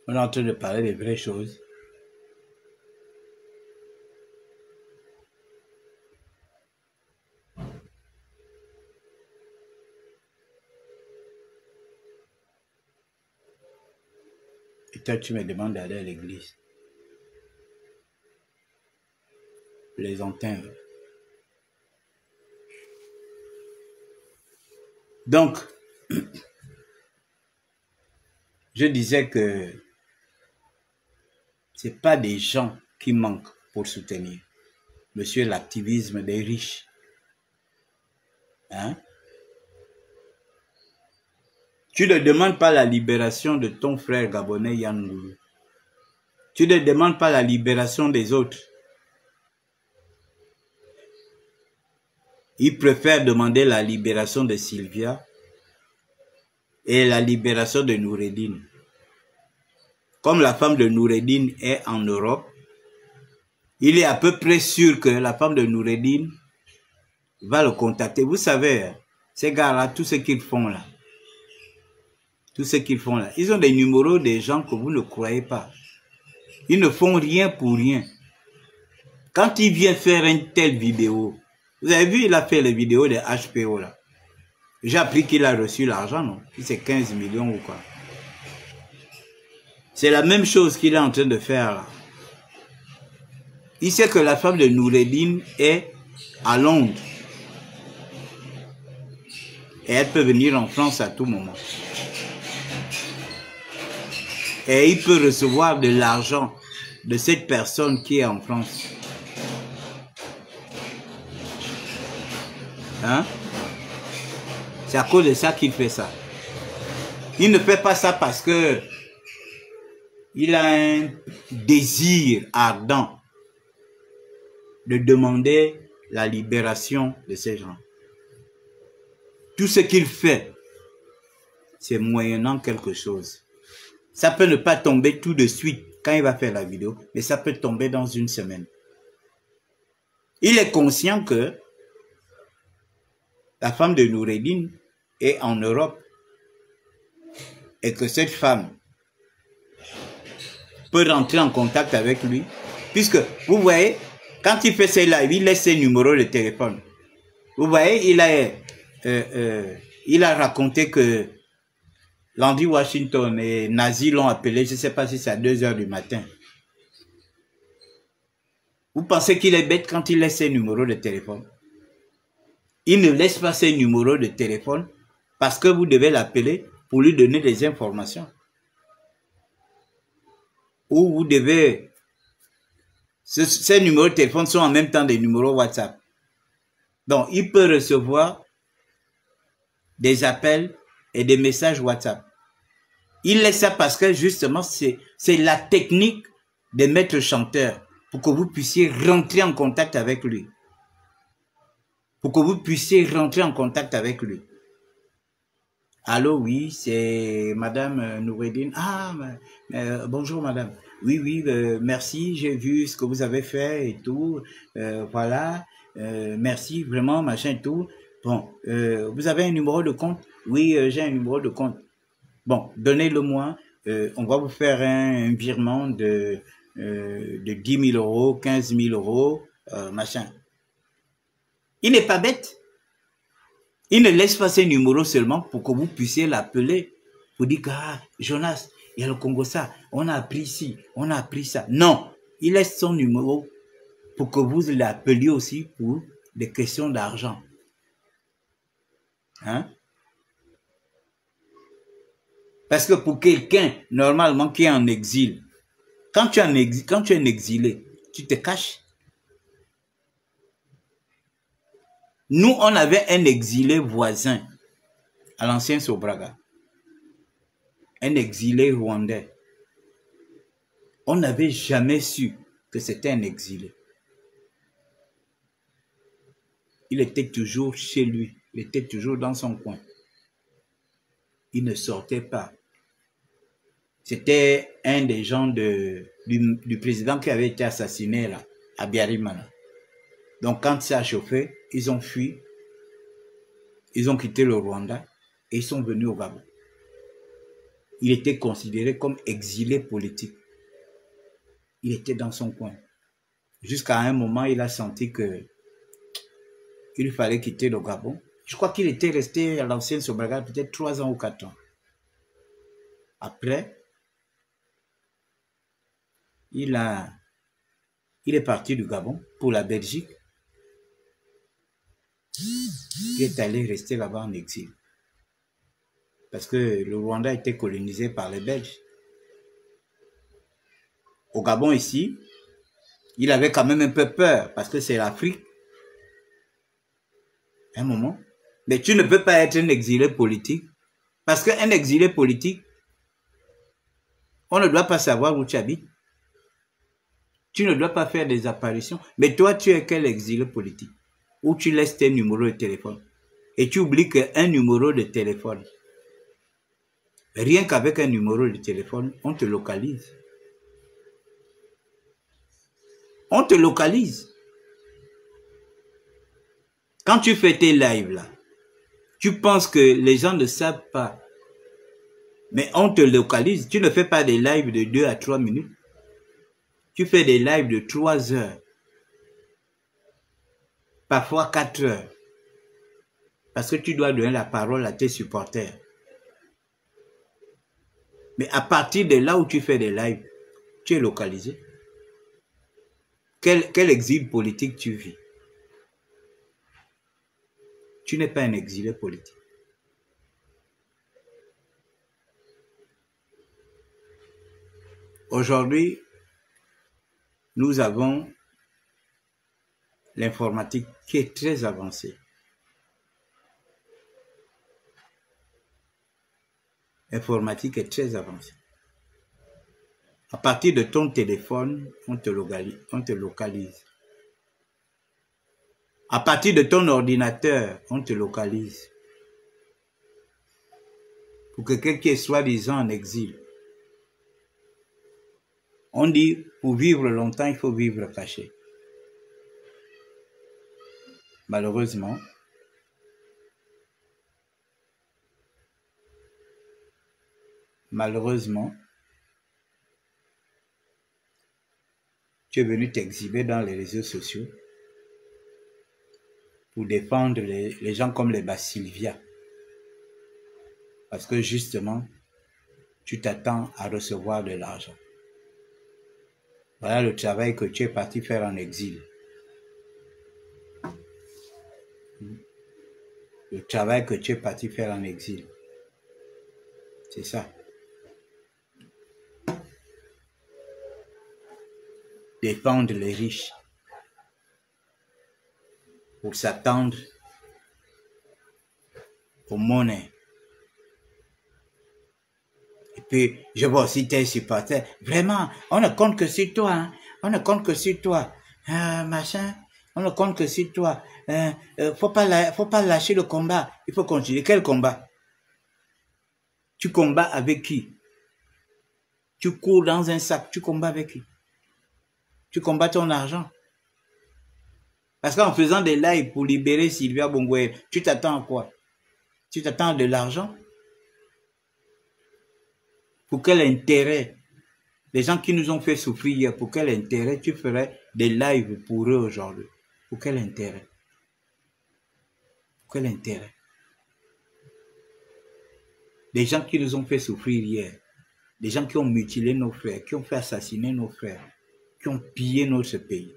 on est en train de parler des vraies choses. Et toi, tu me demandes d'aller à l'église. Les entendre. Donc, je disais que c'est pas des gens qui manquent pour soutenir. Monsieur, l'activisme des riches. Hein? Tu ne demandes pas la libération de ton frère gabonais Yan Ngoulou. Tu ne demandes pas la libération des autres. Ils préfèrent demander la libération de Sylvia et la libération de Noureddine. Comme la femme de Noureddine est en Europe, il est à peu près sûr que la femme de Noureddine va le contacter. Vous savez, ces gars-là, tout ce qu'ils font là, ils ont des numéros des gens que vous ne croyez pas. Ils ne font rien pour rien. Quand il vient faire une telle vidéo, vous avez vu, il a fait les vidéos des HPO là. J'ai appris qu'il a reçu l'argent, non? C'est 15 millions ou quoi. C'est la même chose qu'il est en train de faire là. Il sait que la femme de Noureddine est à Londres. Et elle peut venir en France à tout moment. Et il peut recevoir de l'argent de cette personne qui est en France. Hein? C'est à cause de ça qu'il fait ça. Il ne fait pas ça parce que il a un désir ardent de demander la libération de ces gens. Tout ce qu'il fait, c'est moyennant quelque chose. Ça peut ne pas tomber tout de suite quand il va faire la vidéo, mais ça peut tomber dans une semaine. Il est conscient que la femme de Noureddine est en Europe et que cette femme peut rentrer en contact avec lui, puisque vous voyez, quand il fait ses lives, il laisse ses numéros de téléphone. Vous voyez, il a raconté que Landry Washington et Nazi l'ont appelé, je ne sais pas si c'est à 2 h du matin. Vous pensez qu'il est bête quand il laisse ses numéros de téléphone? Il ne laisse pas ses numéros de téléphone parce que vous devez l'appeler pour lui donner des informations. Ou vous devez... Ces numéros de téléphone sont en même temps des numéros WhatsApp. Donc, il peut recevoir des appels et des messages WhatsApp. Il laisse ça parce que justement, c'est la technique des maîtres chanteurs pour que vous puissiez rentrer en contact avec lui. Pour que vous puissiez rentrer en contact avec lui. Allô, oui, c'est Madame Noureddine. Ah, bonjour Madame. Oui, merci, j'ai vu ce que vous avez fait et tout. Voilà, merci vraiment, machin et tout. Bon, vous avez un numéro de compte? Oui, j'ai un numéro de compte. Bon, donnez-le-moi. On va vous faire un virement de 10 000 euros, 15 000 euros, machin. Il n'est pas bête. Il ne laisse pas ses numéros seulement pour que vous puissiez l'appeler. Vous dites que, ah, Jonas, il y a le Congo ça, on a appris ci, on a appris ça. Non, il laisse son numéro pour que vous l'appeliez aussi pour des questions d'argent. Hein? Parce que pour quelqu'un, normalement, qui est en exil, quand tu es un exilé, tu te caches. Nous, on avait un exilé voisin à l'ancien Sobraga. Un exilé rwandais. On n'avait jamais su que c'était un exilé. Il était toujours chez lui. Il était toujours dans son coin. Il ne sortait pas. C'était un des gens du président qui avait été assassiné là, à Biarimana. Donc quand ça a chauffé, ils ont fui. Ils ont quitté le Rwanda et ils sont venus au Gabon. Il était considéré comme exilé politique. Il était dans son coin. Jusqu'à un moment, il a senti que il fallait quitter le Gabon. Je crois qu'il était resté à l'ancienne Sobraga peut-être 3 ans ou 4 ans. Après, il est parti du Gabon pour la Belgique. Il est allé rester là-bas en exil. Parce que le Rwanda a été colonisé par les Belges. Au Gabon ici, il avait quand même un peu peur parce que c'est l'Afrique. Un moment. Mais tu ne peux pas être un exilé politique. Parce qu'un exilé politique, on ne doit pas savoir où tu habites. Tu ne dois pas faire des apparitions. Mais toi, tu es quel exilé politique? Où tu laisses tes numéros de téléphone. Et tu oublies qu'un numéro de téléphone, rien qu'avec un numéro de téléphone, on te localise. On te localise. Quand tu fais tes lives là, tu penses que les gens ne savent pas. Mais on te localise. Tu ne fais pas des lives de 2 à 3 minutes. Tu fais des lives de 3 heures. Parfois 4 heures. Parce que tu dois donner la parole à tes supporters. Mais à partir de là où tu fais des lives, tu es localisé. Quel exil politique tu vis? Tu n'es pas un exilé politique. Aujourd'hui, nous avons l'informatique qui est très avancée. L'informatique est très avancée. À partir de ton téléphone, on te localise. À partir de ton ordinateur, on te localise. Pour que quelqu'un soit soi-disant en exil. On dit, pour vivre longtemps, il faut vivre caché. Malheureusement, tu es venu t'exhiber dans les réseaux sociaux pour défendre les gens comme les Basilvia. Parce que justement, tu t'attends à recevoir de l'argent. Voilà le travail que tu es parti faire en exil. Le travail que tu es parti faire en exil. C'est ça. Défendre les riches. Pour s'attendre aux monnaies. Et puis, je vois aussi tes supporters. Vraiment, on ne compte que sur toi. Hein. On ne compte que sur toi. Machin. On ne compte que sur toi. Faut pas lâcher le combat. Il faut continuer. Quel combat? Tu combats avec qui? Tu cours dans un sac. Tu combats avec qui? Tu combats ton argent. Parce qu'en faisant des lives pour libérer Sylvia Bongoué, tu t'attends à quoi? Tu t'attends à de l'argent? Pour quel intérêt? Les gens qui nous ont fait souffrir hier, pour quel intérêt tu ferais des lives pour eux aujourd'hui? Pour quel intérêt? Pour quel intérêt? Les gens qui nous ont fait souffrir hier, les gens qui ont mutilé nos frères, qui ont fait assassiner nos frères, qui ont pillé notre pays.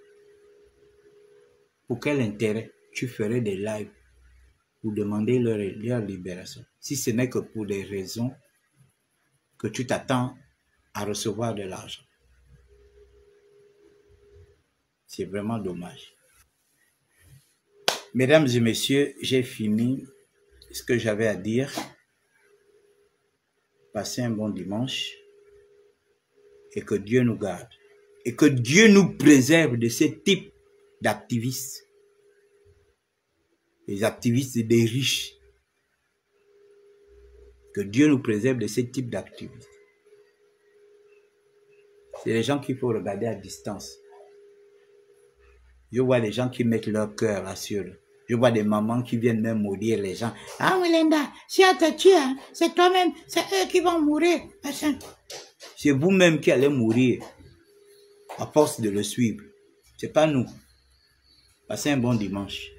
Pour quel intérêt? tu ferais des lives pour demander leur libération. Si ce n'est que pour des raisons que tu t'attends à recevoir de l'argent. C'est vraiment dommage. Mesdames et messieurs, j'ai fini ce que j'avais à dire. Passez un bon dimanche et que Dieu nous garde. Et que Dieu nous préserve de ce type d'activistes. Les activistes des riches. Que Dieu nous préserve de ce type d'activistes. C'est les gens qu'il faut regarder à distance. Je vois les gens qui mettent leur cœur là sur eux. Je vois des mamans qui viennent même maudire les gens. Ah oui, Linda, si on te tue, hein, c'est toi-même, c'est eux qui vont mourir. C'est vous-même qui allez mourir à force de le suivre. C'est pas nous. Passez un bon dimanche.